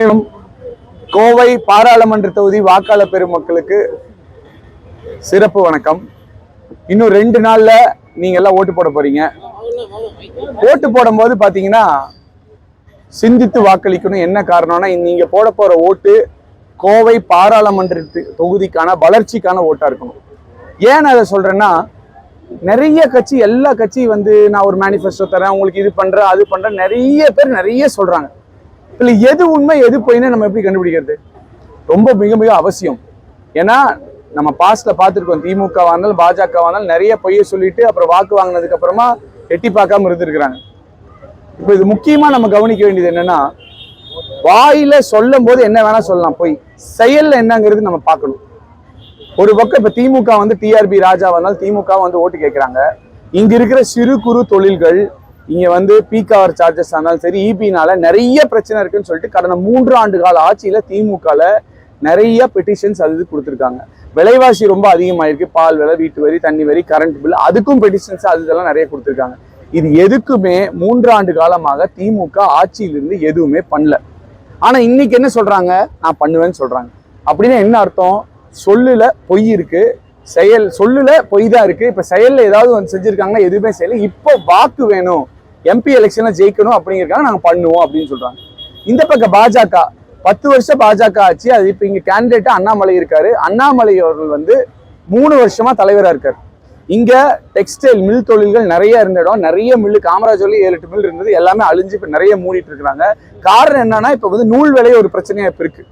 கோவை பாராளுமன்ற தொகுதி வாக்காளர் பெருமக்களுக்கு சிறப்பு வணக்கம். இன்னும் 2 நாள்ல நீங்க எல்லாம் ஓட்டு போட போறீங்க. ஓட்டு போடும்போது பாத்தீங்கன்னா சிந்தித்து வாக்களிக்கணும். என்ன காரணம்னா, நீங்க போட போற ஓட்டு கோவை பாராளுமன்ற தொகுதிக்கான வளர்ச்சிக்கான ஓட்டா இருக்கணும். ஏன் அதை சொல்றேன்னா, நிறைய கட்சி எல்லா கட்சி நான் ஒரு மேனிஃபெஸ்டோ தரேன், உங்களுக்கு இது பண்றேன் அது பண்றேன், நிறைய பேர் நிறைய சொல்றாங்க. இல்லை எது உண்மை எது பொய்ன்னு நம்ம எப்படி கண்டுபிடிக்கிறது? ரொம்ப மிக மிக அவசியம். ஏன்னா நம்ம பாஸ்ட்ல பார்த்துருக்கோம், திமுக வாங்கினாலும் பாஜக வாங்கினாலும் நிறைய பொய்யை சொல்லிட்டு அப்புறம் வாக்கு வாங்கினதுக்கு அப்புறமா எட்டி பார்க்காம இருந்திருக்கிறாங்க. இப்போ இது முக்கியமா நம்ம கவனிக்க வேண்டியது என்னன்னா, வாயில சொல்லும் போது என்ன வேணா சொல்லலாம், பொய் செயல்ல என்னங்கிறது நம்ம பார்க்கணும். ஒரு பக்கம் இப்ப திமுக டிஆர்பி ராஜா வந்தாலும் திமுக ஓட்டு கேட்கிறாங்க. இங்க இருக்கிற சிறு குறு தொழில்கள் இங்க பீக் ஹவர் சார்ஜஸ் ஆனாலும் சரி, இபினால நிறைய பிரச்சனை இருக்குன்னு சொல்லிட்டு கடந்த 3 ஆண்டு கால ஆட்சியில திமுகல நிறைய பெட்டிஷன்ஸ் அது கொடுத்துருக்காங்க. விலைவாசி ரொம்ப அதிகமாயிருக்கு, பால் விலை, வீட்டு வரி, தண்ணி வரி, கரண்ட் பில், அதுக்கும் பெட்டிஷன்ஸ் அது இதெல்லாம் நிறைய கொடுத்துருக்காங்க. இது எதுக்குமே 3 ஆண்டு காலமாக திமுக ஆட்சியிலிருந்து எதுவுமே பண்ணல. ஆனா இன்னைக்கு என்ன சொல்றாங்க, நான் பண்ணுவேன்னு சொல்றாங்க. அப்படின்னா என்ன அர்த்தம்? சொல்லுல பொய் இருக்கு, செயல் சொல்லுல பொய் தான் இருக்கு. இப்ப செயல்ல ஏதாவது செஞ்சிருக்காங்கன்னா எதுவுமே செய்யல. இப்போ வாக்கு வேணும், எம்பி எலெக்ஷன்ல ஜெயிக்கணும் அப்படிங்கிறதுக்காக நாங்க பண்ணுவோம் அப்படின்னு சொல்றாங்க. இந்த பக்கம் பாஜக 10 வருஷம் பாஜக ஆச்சு. அது இப்ப இங்க கேண்டிடேட்டா அண்ணாமலை இருக்காரு. அண்ணாமலை அவர்கள் 3 வருஷமா தலைவரா இருக்காரு. இங்க டெக்ஸ்டைல் மில் தொழில்கள் நிறைய இருந்த இடம், நிறைய மில்லு, காமராஜர்ல 7-8 மில் இருந்தது, எல்லாமே அழிஞ்சு இப்ப நிறைய மூடிட்டு இருக்கிறாங்க. காரணம் என்னன்னா, இப்ப நூல் விலை ஒரு பிரச்சனையா இப்ப இருக்கு.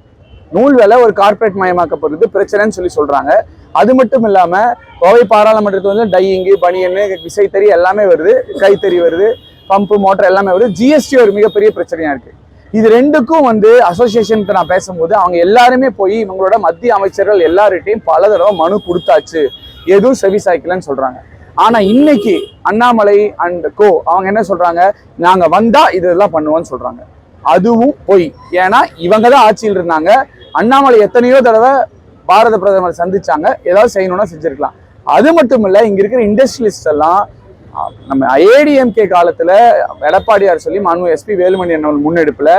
நூல் விலை ஒரு கார்பரேட் மயமாக்கப்படுறது பிரச்சனைன்னு சொல்றாங்க. அது மட்டும் இல்லாம கோவை பாராளுமன்றத்துல டையிங்கு, பனியன்னு, விசைத்தறி எல்லாமே வருது, கைத்தறி வருது, பம்பு மோட்டர் எல்லாமே வருது. ஜிஎஸ்டி ஒரு மிகப்பெரிய பிரச்சனையா இருக்கு. இது ரெண்டுக்கும் அசோசியேஷனுக்கு நான் பேசும்போது அவங்க எல்லாருமே போய் இவங்களோட மத்திய அமைச்சர்கள் எல்லார்கிட்டையும் பல தடவை மனு கொடுத்தாச்சு, எதுவும் செவி சாய்க்கலன்னு சொல்றாங்க. ஆனா இன்னைக்கு அண்ணாமலை அண்ட் கோ அவங்க என்ன சொல்றாங்க, நாங்க வந்தா இதெல்லாம் பண்ணுவோம்னு சொல்றாங்க. அதுவும் பொய். ஏன்னா இவங்க தான் ஆட்சியில் இருந்தாங்க. அண்ணாமலை எத்தனையோ தடவை பாரத பிரதமர் சந்திச்சாங்க, ஏதாவது செய்யணும்னா செஞ்சிருக்கலாம். அது மட்டும் இல்ல, இங்க இருக்கிற இண்டஸ்ட்ரியலிஸ்ட் எல்லாம் நம்ம ஏடிஎம்கே காலத்துல எடப்பாடியார் சொல்லி மாண்பு எஸ்பி வேலுமணி அண்ணன் முன்னெடுப்புல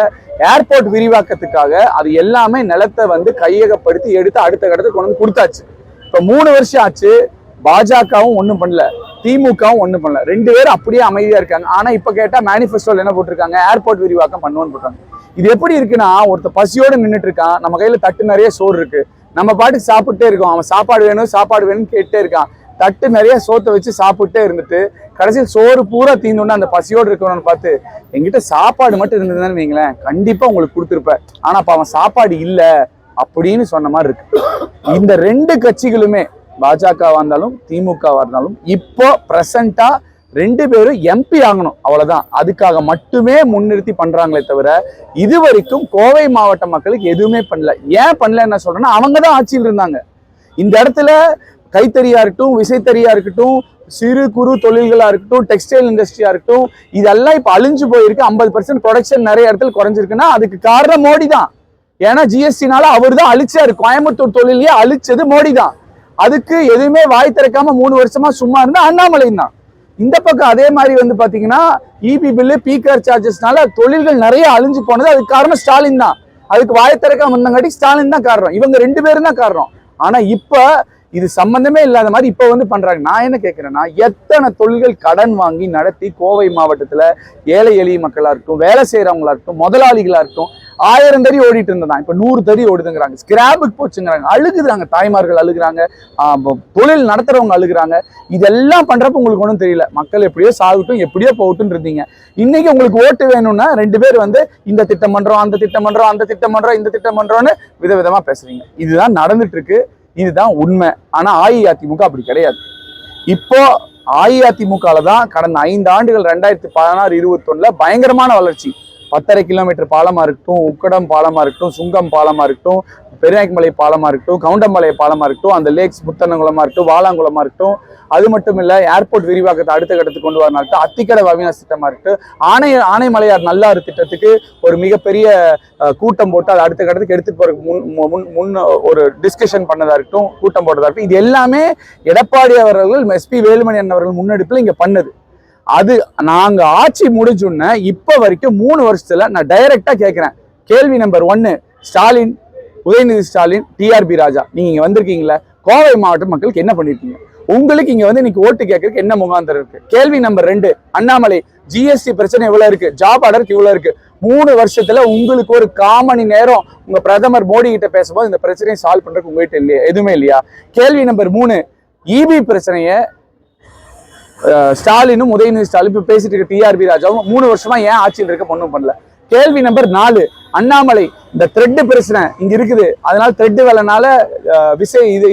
ஏர்போர்ட் விரிவாக்கத்துக்காக அது எல்லாமே நிலத்தை கையகப்படுத்தி எடுத்து அடுத்த கட்டத்தை கொண்டு கொடுத்தாச்சு. இப்ப 3 வருஷம் ஆச்சு, பாஜகவும் ஒண்ணும் பண்ணல, திமுகவும் ஒண்ணும் பண்ணல. 2 பேரும் அப்படியே அமைதியா இருக்காங்க. ஆனா இப்ப கேட்டா மேனிஃபெஸ்டோல என்ன போட்டிருக்காங்க, ஏர்போர்ட் விரிவாக்கம் பண்ணுவோம்னு போட்டாங்க. இது எப்படி இருக்குன்னா, ஒருத்த பசியோட நின்றுட்டு இருக்கான், நம்ம கையில தட்டு நிறைய சோறு இருக்கு, நம்ம பாட்டுக்கு சாப்பிட்டே இருக்கோம். அவன் சாப்பாடு வேணும் சாப்பாடு வேணும்னு கேட்டே இருக்கான். தட்டு நிறைய சோத்தை வச்சு சாப்பிட்டே இருந்துட்டு கடைசியில் சோறு பூரா தீந்தோன்னா அந்த பசியோடு இருக்கணும்னு பார்த்து, என்கிட்ட சாப்பாடு மட்டும் இருந்ததுன்னு வைங்களேன், கண்டிப்பா உங்களுக்கு கொடுத்துருப்பேன், ஆனா அப்ப அவன் சாப்பாடு இல்லை அப்படின்னு சொன்ன மாதிரி இருக்கு. இந்த 2 கட்சிகளுமே பாஜகவா இருந்தாலும் திமுகவா இருந்தாலும் இப்போ பிரசண்டா 2 பேரும் எம்பி ஆகணும், அவ்வளவுதான். அதுக்காக மட்டுமே முன்னிறுத்தி பண்றாங்களே தவிர இது வரைக்கும் கோவை மாவட்ட மக்களுக்கு எதுவுமே பண்ணல. ஏன் பண்ணல என்ன சொல்றேன்னா, அவங்கதான் ஆட்சியில் இருந்தாங்க. இந்த இடத்துல கைத்தறியா இருக்கட்டும், விசைத்தறியா இருக்கட்டும், சிறு குறு தொழில்களா இருக்கட்டும், டெக்ஸ்டைல் இண்டஸ்ட்ரியா இருக்கட்டும், இதெல்லாம் இப்ப அழிஞ்சு போயிருக்கு. 50% ப்ரொடக்ஷன் நிறைய இடத்துல குறைஞ்சிருக்குன்னா அதுக்கு காரணம் மோடி தான். ஏன்னா ஜிஎஸ்டினால அவர் தான் அழிச்சாரு. கோயம்புத்தூர் தொழிலையே அழிச்சது மோடி தான். அதுக்கு எதுவுமே வாய் திறக்காம 3 வருஷமா சும்மா இருந்தா அண்ணாமலை தான். இந்த பக்கம் அதே மாதிரி பாத்தீங்கன்னா இபி பில்லு, பீக்கர் சார்ஜஸ்னால தொழில்கள் நிறைய அழிஞ்சு போனது, அதுக்கு காரணம் ஸ்டாலின் தான். அதுக்கு வாய் திறக்காம இருந்தங்காட்டி ஸ்டாலின் தான் காரணம், இவங்க 2 பேரும் தான் காரணம். ஆனா இப்ப இது சம்பந்தமே இல்லாத மாதிரி இப்ப பண்றாங்க. நான் என்ன கேட்கிறேன்னா, எத்தனை தொழில்கள் கடன் வாங்கி நடத்தி கோவை மாவட்டத்துல ஏழை எளிய மக்களா இருக்கட்டும், வேலை செய்யறவங்களா இருக்கட்டும், முதலாளிகளா இருக்கட்டும், 1000 தறி ஓடிட்டு இருந்ததா இப்ப 100 தறி ஓடுதுங்கிறாங்க. ஸ்கிராபுக்கு போச்சுங்கிறாங்க, அழுகுறாங்க, தாய்மார்கள் அழுகுறாங்க, தொழில் நடத்துறவங்க அழுகுறாங்க. இதெல்லாம் பண்றப்ப உங்களுக்கு ஒன்றும் தெரியல. மக்கள் எப்படியோ சாகட்டும், எப்படியோ போகட்டும் இருந்தீங்க. இன்னைக்கு உங்களுக்கு ஓட்டு வேணும்னா 2 பேர் இந்த திட்டம் பண்றோம், அந்த திட்டம் பண்றோம், அந்த திட்டம் பண்றோம், இந்த திட்டம் பண்றோம்னு விதவிதமா பேசுறீங்க. இதுதான் நடந்துட்டு இருக்கு, இதுதான் உண்மை. ஆனா அஇஅதிமுக அப்படி கிடையாது. இப்போ அஇஅதிமுகல தான் கடந்த 5 ஆண்டுகள் 2016-21 பயங்கரமான வளர்ச்சி. 10.5 கிலோமீட்டர் பாலமா இருக்கட்டும், உக்கடம் பாலமா இருக்கட்டும், சுங்கம் பாலமா இருக்கட்டும், பெரியாய்மலை பாலமா இருக்கட்டும், கவுண்டமலை பாலமா இருக்கட்டும், அந்த லேக்ஸ் முத்தனங்குளமா இருக்கட்டும், வாலாங்குளமா இருக்கட்டும், அது மட்டும் இல்ல ஏர்போர்ட் விரிவாக்கத்தை அடுத்த கட்டத்துக்கு கொண்டு வரணும், அத்திக்கடை அவினாசி திட்டமா இருக்கட்டும், ஆனைமலையார் நல்லாறு திட்டத்துக்கு ஒரு மிகப்பெரிய கூட்டம் போட்டு அதை அடுத்த கட்டத்துக்கு எடுத்துட்டு போறதுக்கு முன் ஒரு டிஸ்கஷன் பண்ணதா இருக்கட்டும், கூட்டம் போட்டதா இருக்கட்டும், இது எல்லாமே எடப்பாடி அவர்கள் எஸ்பி வேலுமணி அவர்கள் முன்னெடுப்புல இங்க பண்ணது. அது நாங்க ஆட்சி முடிஞ்சோன்ன இப்ப வரைக்கும் 3 வருஷத்துல நான் டைரக்டா கேட்கிறேன், கேள்வி நம்பர் 1, ஸ்டாலின், உதயநிதி ஸ்டாலின், டிஆர்பி ராஜா, நீங்க இங்க வந்திருக்கீங்களா? கோவை மாவட்ட மக்களுக்கு என்ன பண்ணிருக்கீங்க? உங்களுக்கு இங்க வந்து இன்னைக்கு ஓட்டு கேட்கறதுக்கு என்ன முகாந்திரம் இருக்கு? கேள்வி நம்பர் 2, அண்ணாமலை, ஜிஎஸ்டி பிரச்சனை எவ்வளவு இருக்கு, ஜாப் ஆர்டருக்கு இவ்வளவு இருக்கு. 3 வருஷத்துல உங்களுக்கு ஒரு 1/4 மணி நேரம் உங்க பிரதமர் மோடி கிட்ட பேசும்போது இந்த பிரச்சனையை சால்வ் பண்றதுக்கு உங்ககிட்ட இல்லையா? எதுவுமே இல்லையா? கேள்வி நம்பர் 3, இபி பிரச்சனைய ஸ்டாலினும் உதயநிதி ஸ்டாலின் இப்ப பேசிட்டு இருக்க டிஆர்பி ராஜாவும் 3 வருஷமா ஏன் ஆட்சியில் இருக்க ஒண்ணும் பண்ணல? கேள்வி நம்பர் 4, அண்ணாமலை, இந்த த்ரெட் பிரச்சனை இங்க இருக்குது, அதனால த்ரெட் வேலைனால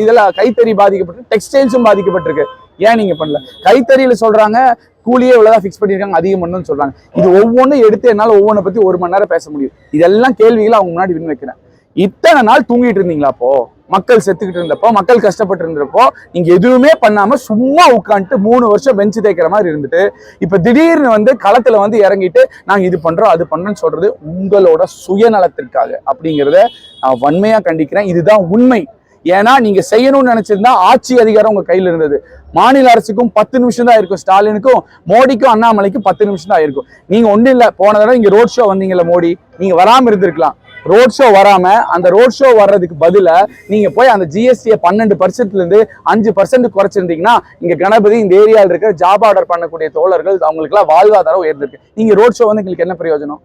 இதெல்லாம் கைத்தறி பாதிக்கப்பட்டு டெக்ஸ்டைல்ஸும் பாதிக்கப்பட்டிருக்கு, ஏன் நீங்க பண்ணல? கைத்தறியில சொல்றாங்க கூலியே இவ்வளவுதான் ஃபிக்ஸ் பண்ணிருக்காங்க, அதிகம் பண்ணணும்னு சொல்றாங்க. இது ஒவ்வொன்றும் எடுத்து என்னால ஒவ்வொன்றை பத்தி 1 மணி நேரம் பேச முடியும். இதெல்லாம் கேள்விகளை அவங்க முன்னாடி வின் வைக்கிறேன். இத்தனை நாள் தூங்கிட்டு இருந்தீங்களா? அப்போ மக்கள் செத்துக்கிட்டு இருந்தப்போ, மக்கள் கஷ்டப்பட்டு இருந்தப்போ நீங்க எதுவுமே பண்ணாம சும்மா உட்காந்துட்டு 3 வருஷம் பெஞ்சு தேய்க்கிற மாதிரி இருந்துட்டு இப்ப திடீர்னு வந்து களத்துல வந்து இறங்கிட்டு நாங்க இது பண்றோம் அது பண்றோம்னு சொல்றது உங்களோட சுயநலத்திற்காக அப்படிங்கிறத நான் வன்மையா கண்டிக்கிறேன். இதுதான் உண்மை. ஏன்னா நீங்க செய்யணும்னு நினைச்சிருந்தா ஆட்சி அதிகாரம் உங்க கையில இருந்தது. மாநில அரசுக்கும் 10 நிமிஷம் தான் இருக்கும், ஸ்டாலினுக்கும் மோடிக்கும் அண்ணாமலைக்கும் 10 நிமிஷம் தான் இருக்கும். நீங்க ஒண்ணு இல்ல, போன தடவை இங்க ரோட் ஷோ வந்தீங்கல்ல மோடி, நீங்க வராம இருந்திருக்கலாம். ரோட் ஷோ வராம அந்த ரோட் ஷோ வர்றதுக்கு பதிலா நீங்க போய் அந்த ஜிஎஸ்டியை 12% இருந்து 5% குறைச்சிருந்தீங்கன்னா இங்க கணபதி இந்த ஏரியாவில் இருக்கிற ஜாப் ஆர்டர் பண்ணக்கூடிய தோழர்கள் அவங்களுக்கு எல்லாம் வாழ்வாதாரம் உயர்ந்திருக்கு. நீங்க ரோட் ஷோ வந்து உங்களுக்கு என்ன பிரயோஜனம்?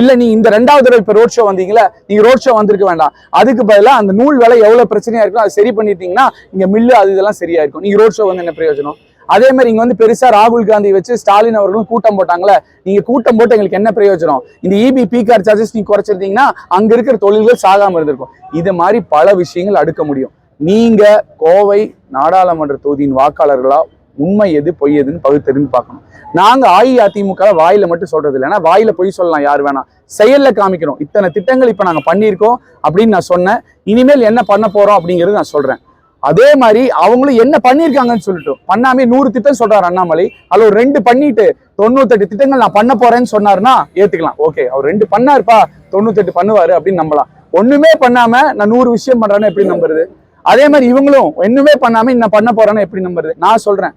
இல்ல நீ இந்த 2வது தடவை இப்ப ரோட் ஷோ வந்தீங்களா, நீங்க ரோட் ஷோ வந்திருக்க வேண்டாம். அதுக்கு பதிலா அந்த நூல் விலை எவ்வளவு பிரச்சனையா இருக்கும் அதை சரி பண்ணிட்டீங்கன்னா இங்க மில்லு அது இதெல்லாம் சரியா இருக்கும். நீங்க ரோட் ஷோ வந்து என்ன பிரயோஜனம்? அதே மாதிரி இங்க வந்து பெருசா ராகுல் காந்தி வச்சு ஸ்டாலின் அவர்களும் கூட்டம் போட்டாங்களே, நீங்க கூட்டம் போட்டு எங்களுக்கு என்ன பிரயோஜனம்? இந்த இபி பீகார் சார்ஜஸ் நீங்க குறைச்சிருந்தீங்கன்னா அங்க இருக்கிற தொழில்கள் சாகாம இருந்திருக்கும். இது மாதிரி பல விஷயங்கள் அடுக்க முடியும். நீங்க கோவை நாடாளுமன்ற தொகுதியின் வாக்காளர்களா உண்மை எது பொய் எதுன்னு பகுத்தறிந்து பார்க்கணும். நாங்க அஇஅதிமுக வாயில மட்டும் சொல்றது இல்லை, ஏன்னா வாயில பொய் சொல்லலாம் யார் வேணா, செயல்ல காமிக்கணும். இத்தனை திட்டங்கள் இப்ப நாங்க பண்ணியிருக்கோம் அப்படின்னு நான் சொன்னேன். இனிமேல் என்ன பண்ண போறோம் அப்படிங்கிறது நான் சொல்றேன். அதே மாதிரி அவங்களும் என்ன பண்ணிருக்காங்கன்னு சொல்லிட்டு பண்ணாமே 100 திட்டம் சொல்றாரு அண்ணாமலை. அதுல ஒரு 2 பண்ணிட்டு 98 திட்டங்கள் நான் பண்ண போறேன்னு சொன்னாருன்னா ஏத்துக்கலாம். ஓகே, அவர் 2 பண்ணாருப்பா, 98 பண்ணுவாரு அப்படின்னு நம்பலாம். ஒண்ணுமே பண்ணாம நான் 100 விஷயம் பண்றேன்னு எப்படி நம்புறது? அதே மாதிரி இவங்களும் ஒண்ணுமே பண்ணாம இன்னும் பண்ண போறேன்னு எப்படி நம்புறது? நான் சொல்றேன்,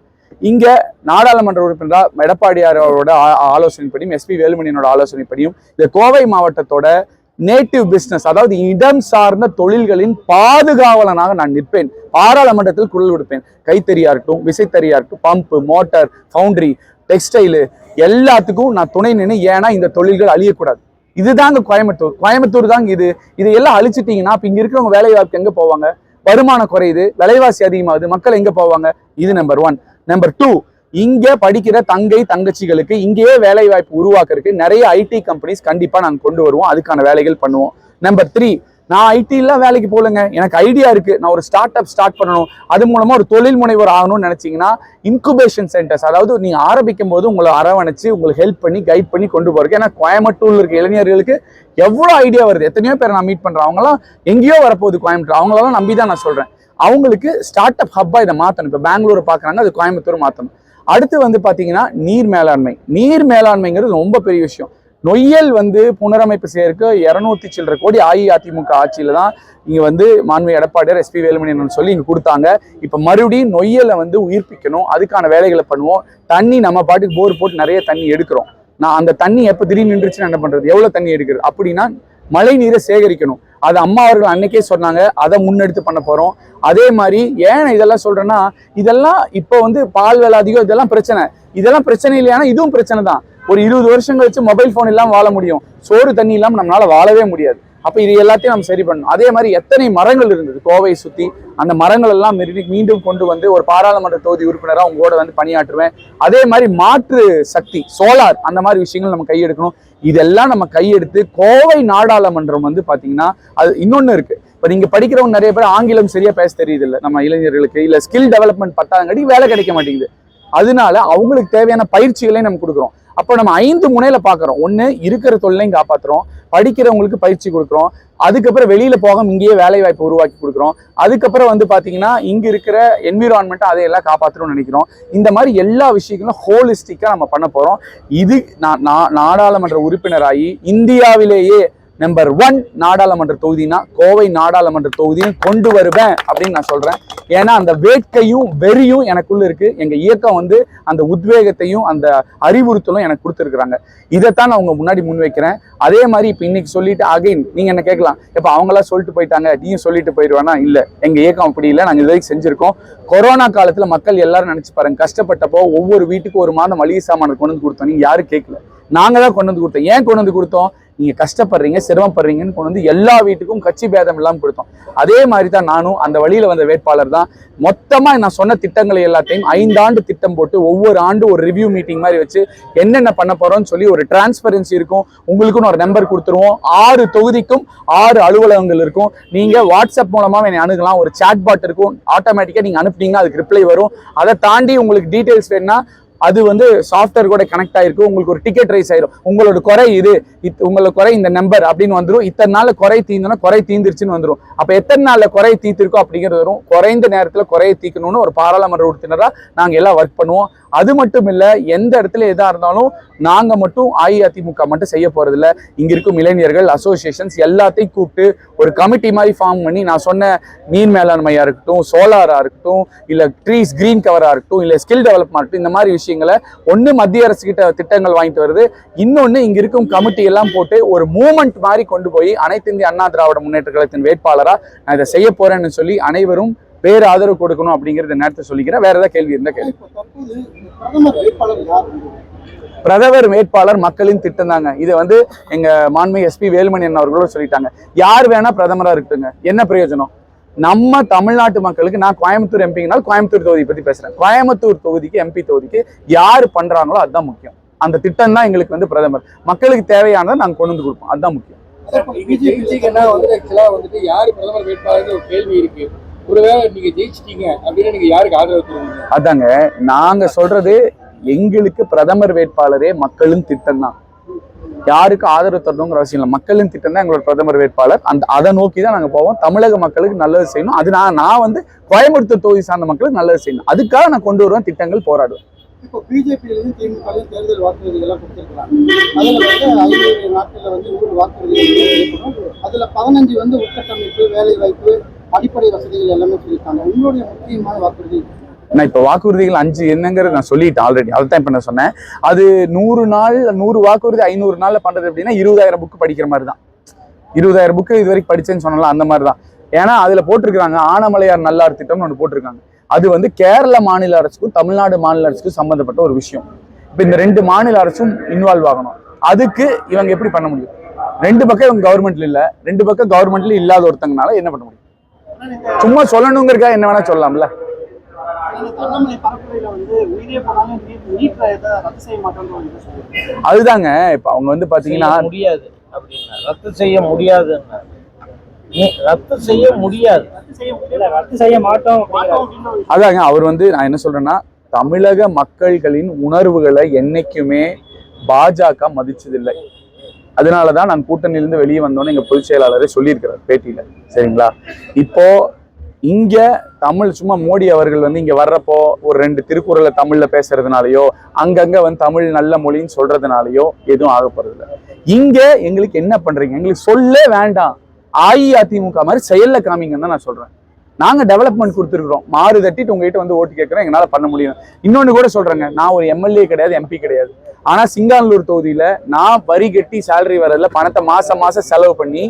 இங்க நாடாளுமன்ற உறுப்பினரா எடப்பாடியார் அவரோட ஆலோசனைப்படியும் எஸ்பி வேலுமணியனோட ஆலோசனைப்படியும் இந்த கோவை மாவட்டத்தோட நேட்டிவ் பிசினஸ், அதாவது இடம் சார்ந்த தொழில்களின் பாதுகாவலனாக நான் நிற்பேன். பாராளுமன்றத்தில் குரல் கொடுப்பேன். கைத்தறியா இருக்கட்டும், விசைத்தறியா இருக்கட்டும், பம்பு, மோட்டார், ஃபவுண்டரி, டெக்ஸ்டைலு எல்லாத்துக்கும் நான் துணை நின்று. ஏன்னா இந்த தொழில்கள் அழியக்கூடாது. இதுதாங்க கோயம்புத்தூர் தாங்க இது. இதையெல்லாம் அழிச்சிட்டீங்கன்னா அப்ப இங்க இருக்கிறவங்க வேலை வாய்ப்பு எங்க போவாங்க? வருமானம் குறையுது, விலைவாசி அதிகமாகுது, மக்கள் எங்க போவாங்க? இது நம்பர் 1. நம்பர் 2, இங்க படிக்கிற தங்கச்சிகளுக்கு இங்கேயே வேலை வாய்ப்பு உருவாக்குறதுக்கு நிறைய ஐடி கம்பெனிஸ் கண்டிப்பா நாங்க கொண்டு வருவோம். அதுக்கான வேலைகள் பண்ணுவோம். நம்பர் 3, நான் ஐடிலாம் வேலைக்கு போகலங்க, எனக்கு ஐடியா இருக்கு, நான் ஒரு ஸ்டார்ட் அப் ஸ்டார்ட் பண்ணணும், அது மூலமா ஒரு தொழில் முனைவர் ஆகணும்னு நினைச்சீங்கன்னா இன்குபேஷன் சென்டர்ஸ், அதாவது நீங்க ஆரம்பிக்கும் போது உங்களை அரவணைச்சு உங்களுக்கு ஹெல்ப் பண்ணி கைட் பண்ணி கொண்டு போறதுக்கு. ஏன்னா கோயம்புத்தூர்ல இருக்க இளைஞர்களுக்கு எவ்வளவு ஐடியா வருது, எத்தனையோ பேர் நான் மீட் பண்றேன், அவங்களாம் எங்கேயோ வரப்போகுது கோயம்புத்தூர், அவங்களெல்லாம் நம்பிதான் நான் சொல்றேன். அவங்களுக்கு ஸ்டார்ட் அப் ஹப்பா இதை மாத்தணும். இப்ப பெங்களூர் பாக்குறாங்க, அது கோயம்புத்தூர் மாத்தணும். அடுத்து வந்து பாத்தீங்கன்னா நீர் மேலாண்மைங்கிறது ரொம்ப பெரிய விஷயம். நொய்யல் வந்து புனரமைப்பு செய்யறதுக்கு 200 சில்லற கோடி அஇஅதிமுக ஆட்சியில தான் இங்க வந்து மாண்பு எடப்பாடியார் எஸ்பி வேலுமணியன் சொல்லி இங்க கொடுத்தாங்க. இப்ப மறுபடியும் நொய்யலை வந்து உயிர்ப்பிக்கணும், அதுக்கான வேலைகளை பண்ணுவோம். தண்ணி நம்ம பாட்டுக்கு போர் போட்டு நிறைய தண்ணி எடுக்கிறோம். நான் அந்த தண்ணி எப்ப திடீர்னு நின்றுச்சுன்னு என்ன பண்றது? எவ்வளவு தண்ணி எடுக்கிறது? அப்படின்னா மழை நீரை சேகரிக்கணும். அது அம்மா அவர்கள் அன்னைக்கே சொன்னாங்க, அதை முன்னெடுத்து பண்ண போறோம். அதே மாதிரி ஏன் இதெல்லாம் சொல்றேன்னா, இதெல்லாம் இப்போ வந்து பால் விலை அதிகம், இதெல்லாம் பிரச்சனை இல்லையானா இதுவும் பிரச்சனை தான். ஒரு 20 வருஷம் கழிச்சு மொபைல் போன் இல்லாம வாழ முடியும், சோறு தண்ணி இல்லாம நம்மளால வாழவே முடியாது. அப்ப இது எல்லாத்தையும் நம்ம சரி பண்ணணும். அதே மாதிரி எத்தனை மரங்கள் இருந்தது கோவையை சுத்தி, அந்த மரங்கள் எல்லாம் மீண்டும் கொண்டு வந்து ஒரு பாராளுமன்ற தொகுதி உறுப்பினரா உங்களோட வந்து பணியாற்றுவேன். அதே மாதிரி மாற்று சக்தி, சோலார், அந்த மாதிரி விஷயங்கள் நம்ம கையெடுக்கணும். இதெல்லாம் நம்ம கையெடுத்து கோவை நாடாளுமன்றம் வந்து பாத்தீங்கன்னா அது இன்னொன்னு இருக்கு. இப்ப நீங்க படிக்கிறவங்க நிறைய பேர் ஆங்கிலம் சரியா பேச தெரியுது இல்லை நம்ம இளைஞர்களுக்கு, இல்ல ஸ்கில் டெவலப்மெண்ட் பத்தாதங்காட்டி வேலை கிடைக்க மாட்டேங்குது. அதனால அவங்களுக்கு தேவையான பயிற்சிகளையும் நம்ம கொடுக்குறோம். அப்போ நம்ம 5 முனையில பாக்குறோம். ஒண்ணு, இருக்கிற தொழிலையும் காப்பாத்துறோம், படிக்கிறவங்களுக்கு பயிற்சி கொடுக்குறோம், அதுக்கப்புறம் வெளியில போக இங்கேயே வேலை வாய்ப்பு உருவாக்கி கொடுக்குறோம், அதுக்கப்புறம் வந்து பாத்தீங்கன்னா இங்க இருக்கிற என்விரான்மெண்ட் அதையெல்லாம் காப்பாற்றணும்னு நினைக்கிறோம். இந்த மாதிரி எல்லா விஷயங்களும் ஹோலிஸ்டிக்கா நம்ம பண்ண போறோம். இது நாடாளுமன்ற உறுப்பினராகி இந்தியாவிலேயே நம்பர் 1 நாடாளுமன்ற தொகுதினா கோவை நாடாளுமன்ற தொகுதியும் கொண்டு வருவேன் அப்படின்னு நான் சொல்றேன். ஏன்னா அந்த வேட்கையும் வெறியும் எனக்குள்ள இருக்கு. எங்க இயக்கம் வந்து அந்த உத்வேகத்தையும் அந்த அறிவுறுத்தலும் எனக்கு கொடுத்துருக்குறாங்க. இதைத்தான் நான் உங்க முன்னாடி முன்வைக்கிறேன். அதே மாதிரி இப்ப இன்னைக்கு சொல்லிட்டு அகைன் நீங்க என்ன கேட்கலாம், இப்ப அவங்களா சொல்லிட்டு போயிட்டாங்க நீயும் சொல்லிட்டு போயிடுவானா? இல்ல, எங்க இயக்கம் அப்படி இல்லை. நாங்க இது வரைக்கும் செஞ்சிருக்கோம். கொரோனா காலத்துல மக்கள் எல்லாரும் நினைச்சு பாருங்க, கஷ்டப்பட்டப்போ ஒவ்வொரு வீட்டுக்கு ஒரு மாதம் மளிகை சாமான கொண்டு வந்து கொடுத்தோம். நீங்க யாரும் கேட்கல, நாங்க தான் கொண்டு வந்து கொடுத்தோம். ஏன் கொண்டு வந்து கொடுத்தோம்? நீங்க கஷ்டப்படுறீங்க, சிரமப்படுறீங்கன்னு கொண்டு வந்து எல்லா வீட்டுக்கும் கட்சி பேதம் இல்லாமல் கொடுத்தோம். அதே மாதிரி தான் நானும் அந்த வழியில வந்த வேட்பாளர் தான். மொத்தமா நான் சொன்ன திட்டங்களை எல்லாத்தையும் 5 ஆண்டு திட்டம் போட்டு ஒவ்வொரு ஆண்டு ஒரு ரிவ்யூ மீட்டிங் மாதிரி வச்சு என்னென்ன பண்ண போறோம்னு சொல்லி ஒரு டிரான்ஸ்பரன்சி இருக்கும். உங்களுக்குன்னு ஒரு நம்பர் கொடுத்துருவோம். 6 தொகுதிக்கும் 6 அலுவலகங்கள் இருக்கும். நீங்க வாட்ஸ்அப் மூலமா என்னை அணுகலாம். ஒரு சாட் பாட் இருக்கும், ஆட்டோமேட்டிக்கா நீங்க அனுப்புனீங்கன்னா அதுக்கு ரிப்ளை வரும். அதை தாண்டி உங்களுக்கு டீடைல்ஸ் வேணும்னா அது வந்து சாஃப்ட்வேர் கூட கனெக்ட் ஆயிருக்கும். உங்களுக்கு ஒரு டிக்கெட் ரைஸ் ஆயிரும். உங்களோட குறை இது, உங்களோட குறை இந்த நம்பர் அப்படின்னு வந்துடும். இத்தனை நாள்ல குறை தீர்ந்தோன்னா குறை தீர்ந்துருச்சுன்னு வந்துடும். அப்ப எத்தனை நாள்ல குறை தீர்த்திருக்கோம் அப்படிங்கிறது வரும். குறைந்த நேரத்துல குறையை தீர்க்கணும்னு ஒரு பாராளுமன்ற உறுப்பினரா நாங்க எல்லாம் ஒர்க் பண்ணுவோம். அது மட்டும் இல்ல, எந்த இடத்துல எதா இருந்தாலும் நாங்க மட்டும் அஇஅதிமுக மட்டும் செய்ய போறது இல்ல. இங்க இருக்கும் இளைஞர்கள் அசோசியேஷன்ஸ் எல்லாத்தையும் கூப்பிட்டு ஒரு கமிட்டி மாதிரி ஃபார்ம் பண்ணி நான் சொன்ன நீர் மேலாண்மையா இருக்கட்டும், சோலாரா இருக்கட்டும், இல்ல ட்ரீஸ் கிரீன் கவரா இருக்கட்டும், இல்ல ஸ்கில் டெவலப்மெண்ட், இந்த மாதிரி விஷயங்களை ஒண்ணு மத்திய அரசு கிட்ட திட்டங்கள் வாங்கிட்டு வருது, இன்னொன்னு இங்க இருக்கும் கமிட்டி எல்லாம் போட்டு ஒரு மூவ்மெண்ட் மாதிரி கொண்டு போய் அனைத்து இந்திய அண்ணா திராவிட முன்னேற்ற கழகத்தின் வேட்பாளரா நான் இதை செய்ய போறேன்னு சொல்லி அனைவரும் பேர் ஆதரவு கொடுக்கணும் அப்படிங்கறத நேரத்தை சொல்லிக்கிறேன். வேற ஏதாவது கேள்வி இருந்தா கேள்வி. பிரதமர் வேட்பாளர் மக்களின் திட்டம் தாங்க. இதை வந்து எங்க மாண்புமிகு எஸ்பி வேலுமணி அவர்களோட சொல்லிட்டாங்க. யார் வேணா பிரதமரா இருக்குங்க, என்ன பிரயோஜனம்? நம்ம தமிழ்நாட்டு மக்களுக்கு, நான் கோயம்புத்தூர் எம்பிங்கனால கோயம்புத்தூர் தொகுதி பத்தி பேசுறேன். கோயம்புத்தூர் தொகுதிக்கு எம்பி தொகுதிக்கு யாரு பண்றாங்களோ அதுதான் முக்கியம். அந்த திட்டம் தான் எங்களுக்கு வந்து பிரதமர். மக்களுக்கு தேவையானதை நாங்க கொண்டு வந்து கொடுப்போம், அதுதான் முக்கியம். யாரு பிரதமர் வேட்பாளர் ஒரு கேள்வி இருக்கு. ஒருவேளை நீங்க ஜெயிச்சிட்டீங்க அப்படின்னா நீங்க யாருக்கு ஆதரவு தருவீங்க? அதாங்க நாங்க சொல்றது, எங்களுக்கு பிரதமர் வேட்பாளரே மக்களின் திட்டம் தான். யாருக்கு ஆதரவு தரணுங்கிற அவசியம் இல்லை. மக்களின் திட்டம் தான் எங்களோட பிரதமர் வேட்பாளர். அதை நோக்கி தான் நாங்க போவோம். தமிழக மக்களுக்கு நல்லது செய்யணும். அது நான் வந்து கோயம்புத்தூர் தொகுதி சார்ந்த மக்களுக்கு நல்லது செய்யணும். அதுக்காக நான் கொண்டு வருவேன் திட்டங்கள், போராடுவேன். இப்போ பிஜேபியிலிருந்து திமுக தேர்தல் வாக்குறுதிகள்லாம் கொடுத்துருக்கலாம். அதுல வந்து 500 நாட்கள்ல வந்து 100 வாக்குறுதிகள், அதுல 15 வந்து உட்கட்டமைப்பு, வேலை வாய்ப்பு, அடிப்படை வசதிகள் எல்லாமே சொல்லியிருக்காங்க. உங்களுடைய முக்கியமான வாக்குறுதி? நான் இப்ப வாக்குறுதிகள் 5 என்னங்கிறது நான் சொல்லிட்டேன் ஆல்ரெடி. அதைத்தான் இப்ப நான் சொன்னேன். அது 100 நாள் 100 வாக்குறுதி 500 நாள்ல பண்றது அப்படின்னா 20,000 புக்கு படிக்கிற மாதிரி தான். 20,000 புக்கு இது வரைக்கும் படிச்சேன்னு சொன்னால அந்த மாதிரி தான். ஏன்னா அதுல போட்டிருக்காங்க ஆனமலையார் நல்லார் திட்டம்னு ஒன்று போட்டிருக்காங்க. அது வந்து கேரள மாநில அரசுக்கும் தமிழ்நாடு மாநில அரசுக்கும் சம்பந்தப்பட்ட ஒரு விஷயம். இப்ப இந்த 2 மாநில அரசும் இன்வால்வ் ஆகணும். அதுக்கு இவங்க எப்படி பண்ண முடியும்? 2 பக்கம் இவங்க கவர்மெண்ட்ல இல்ல, 2 பக்கம் கவர்மெண்ட்ல இல்லாத ஒருத்தங்கனால என்ன பண்ண முடியும்? சும்மா சொல்லணுங்கிறக்கா என்ன வேணா சொல்லலாம்ல. அதுதாங்க இப்ப அவங்க வந்து பாத்தீங்கன்னா முடியாது அப்படின்னா ரத்து செய்ய முடியாது, ரத்து செய்ய முடியாது, ரத்து செய்ய மாட்டோம். அதாங்க அவர் வந்து நான் என்ன சொல்றேன்னா, தமிழக மக்கள்களின் உணர்வுகளை என்னைக்குமே பாஜக மதிச்சதில்லை. அதனாலதான் நான் கூட்டணியிலிருந்து வெளியே வந்தோன்னு எங்க பொதுச் செயலாளரே சொல்லியிருக்கிறார் பேட்டியில. சரிங்களா? இப்போ இங்க தமிழ் சும்மா மோடி அவர்கள் வந்து இங்க வர்றப்போ ஒரு 2 திருக்குறளை தமிழ்ல பேசுறதுனாலயோ, அங்கங்க வந்து தமிழ் நல்ல மொழின்னு சொல்றதுனாலயோ எதுவும் ஆக போறது இல்லை. இங்க எங்களுக்கு என்ன பண்றீங்க? எங்களுக்கு சொல்ல வேண்டாம். அஇஅதிமுக மாதிரி செயல்ல காமிங்கன்னு தான் நான் சொல்றேன். நாங்க டெவலப்மெண்ட் கொடுத்துருக்கோம். மாறு தட்டிட்டு உங்ககிட்ட வந்து ஓட்டு கேட்கறோம், எங்களால பண்ண முடியும். இன்னொன்னு கூட சொல்றேங்க, நான் ஒரு எம்எல்ஏ கிடையாது, எம்பி கிடையாது. ஆனா சிங்கானூர் தொகுதியில நான் வரி கட்டி சேலரி வரதுல பணத்தை மாசம் செலவு பண்ணி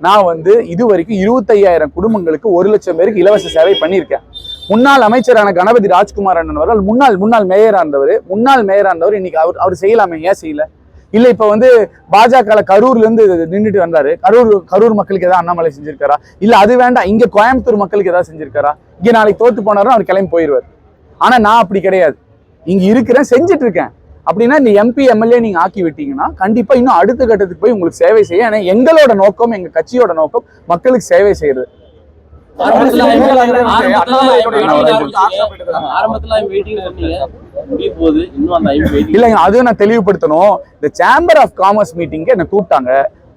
நான் வந்து இது வரைக்கும் 25,000 குடும்பங்களுக்கு 1 லட்சம் பேருக்கு இலவச சேவை பண்ணியிருக்கேன். முன்னாள் அமைச்சரான கணபதி ராஜ்குமார் அண்ணன் அவர்கள் முன்னாள் மேயரா இருந்தவர் இன்னைக்கு அவர் செய்யலாமே, ஏன் செய்யல? இல்ல இப்ப வந்து பாஜக கரூர்ல இருந்து நின்றுட்டு வந்தாரு. கரூர் மக்களுக்கு ஏதாவது அண்ணாமலை செஞ்சிருக்காரா? இல்ல அது வேண்டாம், இங்க கோயம்புத்தூர் மக்களுக்கு ஏதாவது செஞ்சிருக்காரா? இங்க நாளைக்கு தோத்து போனாரும் அவர் கிளம்பி போயிடுவார். ஆனா நான் அப்படி கிடையாது, இங்க இருக்கிறேன், செஞ்சுட்டு இருக்கேன். அப்படின்னா இந்த எம்பி எம்எல்ஏ நீங்க ஆக்கி விட்டீங்கன்னா கண்டிப்பா இன்னும் அடுத்த கட்டத்துக்கு போய் உங்களுக்கு சேவை செய்ய. ஏன்னா எங்களோட நோக்கம், எங்க கட்சியோட நோக்கம் மக்களுக்கு சேவை செய்யறது. இல்லைங்க, அதுவும் நான் தெளிவுபடுத்தணும். இந்த சேம்பர் ஆஃப் காமர்ஸ் மீட்டிங்க்கு என்ன கூப்பிட்டாங்க.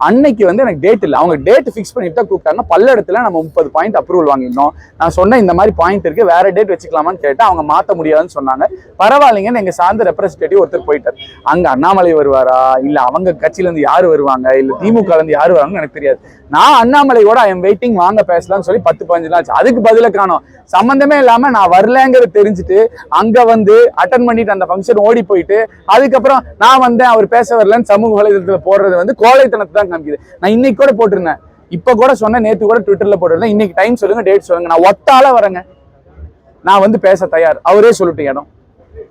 அன்னைக்கு வந்து எனக்கு டேட் இல்லை, அவங்க டேட் ஃபிக்ஸ் பண்ணிட்டு தான் கூப்பிட்டாங்க. பல்லடத்துல நம்ம 30 பாயிண்ட் அப்ரூவல் வாங்கிருந்தோம். நான் சொன்னேன் இந்த மாதிரி பாயிண்ட் இருக்கு, வேற டேட் வச்சுக்கலாமான்னு கேட்டேன். அவங்க மாற்ற முடியாதுன்னு சொன்னாங்க. பரவாயில்லைங்கன்னு எங்க சார்ந்த ரெப்ரஸன்டேட்டிவ் ஒருத்தர் போயிட்டார். அங்க அண்ணாமலை வருவாரா, இல்ல அவங்க கட்சியில இருந்து யாரு வருவாங்க, இல்ல திமுக இருந்து யாரு வருவாங்கன்னு எனக்கு தெரியாது. நான் அண்ணாமலையோட ஐ எம் வெயிட்டிங், வாங்க பேசலாம்னு சொல்லி 10-15 நாள் ஆச்சு. அதுக்கு பதில காணோம். சம்பந்தமே இல்லாம நான் வரலங்கிறது தெரிஞ்சுட்டு அங்க வந்து அட்டன் பண்ணிட்டு அந்த ஃபங்க்ஷன் ஓடி போயிட்டு அதுக்கப்புறம் நான் வந்தேன் அவர் பேச வரலன்னு சமூக வலைதளத்துல போடுறது வந்து கோழைத்தனத்தை தான் காமிக்குது. நான் இன்னைக்கு கூட போட்டிருந்தேன், இப்ப கூட சொன்னேன், நேத்து கூட ட்விட்டர்ல போட்டிருந்தேன். இன்னைக்கு டைம் சொல்லுங்க, டேட் சொல்லுங்க, நான் ஒத்தால வரேங்க, நான் வந்து பேச தயார். அவரே சொல்லிட்டு இடம்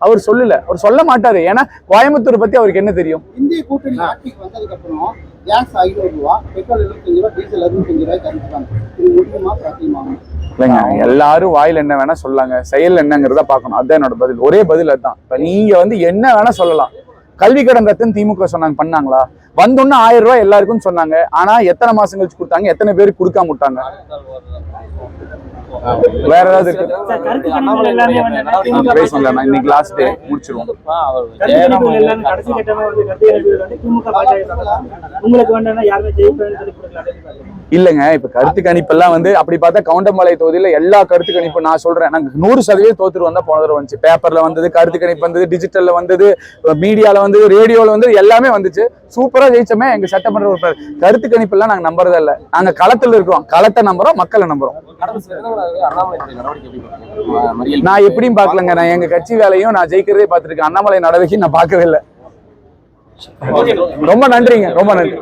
அவர் சொல்லல, அவர் சொல்ல மாட்டாரு. ஏன்னா கோயம்புத்தூர் பத்தி அவருக்கு என்ன தெரியும்? இந்திய கூட்டணி ஆட்சிக்கு வந்ததுக்கு அப்புறம் கேஸ் 500 ரூபா, பெட்ரோல் 25 ரூபா, டீசல் 65 ரூபாய்க்கு அறிவிப்பாங்க. இது முடியுமா, சாத்தியமாகும்? இல்லைங்க, எல்லாரும் வாயில் என்ன வேணா சொல்லாங்க, செயல் என்னங்கிறத பார்க்கணும். அதுதான் என்னோட பதில், ஒரே பதில் அதுதான். இப்ப நீங்க வந்து என்ன வேணா சொல்லலாம். கல்வி கடன் ரத்துன்னு திமுக சொன்னாங்க, பண்ணாங்களா? வந்தோன்னு 1000 ரூபாய் எல்லாருக்கும் சொன்னாங்க. ஆனா எத்தனை மாசம் கழிச்சு கொடுத்தாங்க, எத்தனை பேருக்கு கொடுக்காம விட்டாங்க? வேற ஏதாவது இருக்கு? இன்னைக்கு லாஸ்ட் டே முடிச்சிருவோம். இல்லங்க, இப்ப கருத்து கணிப்பெல்லாம் வந்து அப்படி பார்த்தா கவுண்டமலை தொகுதியில எல்லா கருத்து கணிப்பு நான் சொல்றேன், நாங்க 100% தோத்துரு வந்தா போன தடவை வந்துச்சு. பேப்பர்ல வந்தது, கருத்து கணிப்பு வந்தது, டிஜிட்டல்ல வந்தது, மீடியால வந்தது, ரேடியோல வந்தது, எல்லாமே வந்துச்சு. சூப்பரா ஜெயிச்சோமே. எங்க சட்டமன்ற உறுப்பினர் கருத்து கணிப்பு எல்லாம் நாங்க நம்புறதே இல்ல. நாங்க களத்துல இருக்கிறோம், களத்தை நம்புறோம், மக்களை நம்புறோம். நான் எப்படியும் பாக்கலங்க, நான் எங்க கட்சி வேலையும் நான் ஜெயிக்கிறதே பார்த்திருக்கேன். அண்ணாமலை நடவடிக்கை நான் பார்க்கவே இல்லை. ரொம்ப நன்றிங்க, ரொம்ப நன்றி.